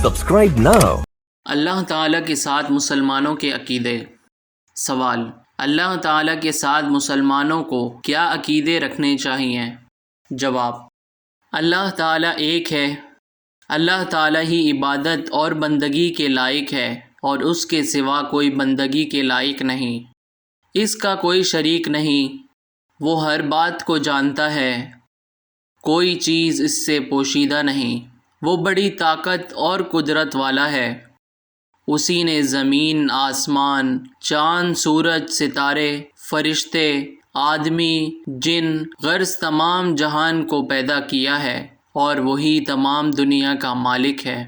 Subscribe now. اللہ تعالیٰ کے ساتھ مسلمانوں کے عقیدے۔ سوال: اللہ تعالیٰ کے ساتھ مسلمانوں کو کیا عقیدے رکھنے چاہیے؟ جواب: اللہ تعالیٰ ایک ہے۔ اللہ تعالیٰ ہی عبادت اور بندگی کے لائق ہے اور اس کے سوا کوئی بندگی کے لائق نہیں۔ اس کا کوئی شریک نہیں۔ وہ ہر بات کو جانتا ہے، کوئی چیز اس سے پوشیدہ نہیں۔ وہ بڑی طاقت اور قدرت والا ہے۔ اسی نے زمین، آسمان، چاند، سورج، ستارے، فرشتے، آدمی، جن، غرض تمام جہان کو پیدا کیا ہے اور وہی تمام دنیا کا مالک ہے۔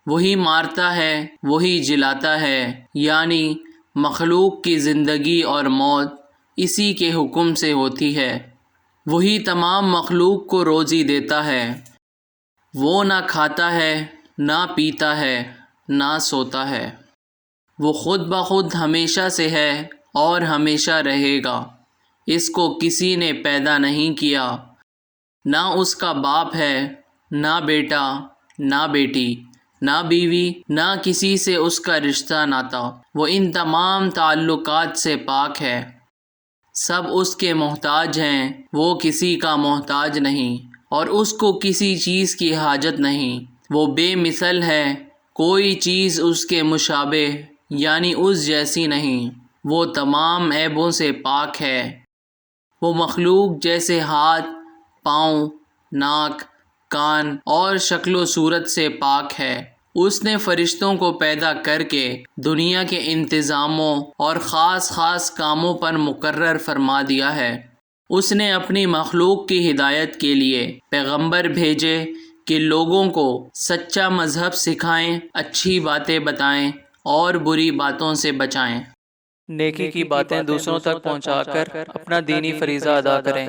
وہی مارتا ہے، وہی جلاتا ہے، یعنی مخلوق کی زندگی اور موت اسی کے حکم سے ہوتی ہے۔ وہی تمام مخلوق کو روزی دیتا ہے۔ وہ نہ کھاتا ہے، نہ پیتا ہے، نہ سوتا ہے۔ وہ خود بخود ہمیشہ سے ہے اور ہمیشہ رہے گا۔ اس کو کسی نے پیدا نہیں کیا، نہ اس کا باپ ہے، نہ بیٹا، نہ بیٹی، نہ بیوی، نہ کسی سے اس کا رشتہ ناتا۔ وہ ان تمام تعلقات سے پاک ہے۔ سب اس کے محتاج ہیں، وہ کسی کا محتاج نہیں اور اس کو کسی چیز کی حاجت نہیں۔ وہ بے مثل ہے، کوئی چیز اس کے مشابہ یعنی اس جیسی نہیں۔ وہ تمام عیبوں سے پاک ہے۔ وہ مخلوق جیسے ہاتھ، پاؤں، ناک، کان اور شکل و صورت سے پاک ہے۔ اس نے فرشتوں کو پیدا کر کے دنیا کے انتظاموں اور خاص خاص کاموں پر مقرر فرما دیا ہے۔ اس نے اپنی مخلوق کی ہدایت کے لیے پیغمبر بھیجے کہ لوگوں کو سچا مذہب سکھائیں، اچھی باتیں بتائیں اور بری باتوں سے بچائیں۔ نیکی کی باتیں دوسروں تک پہنچا کر اپنا دینی فریضہ ادا کریں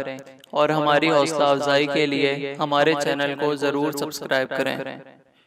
اور ہماری حوصلہ افزائی کے لیے ہمارے چینل کو ضرور سبسکرائب کریں۔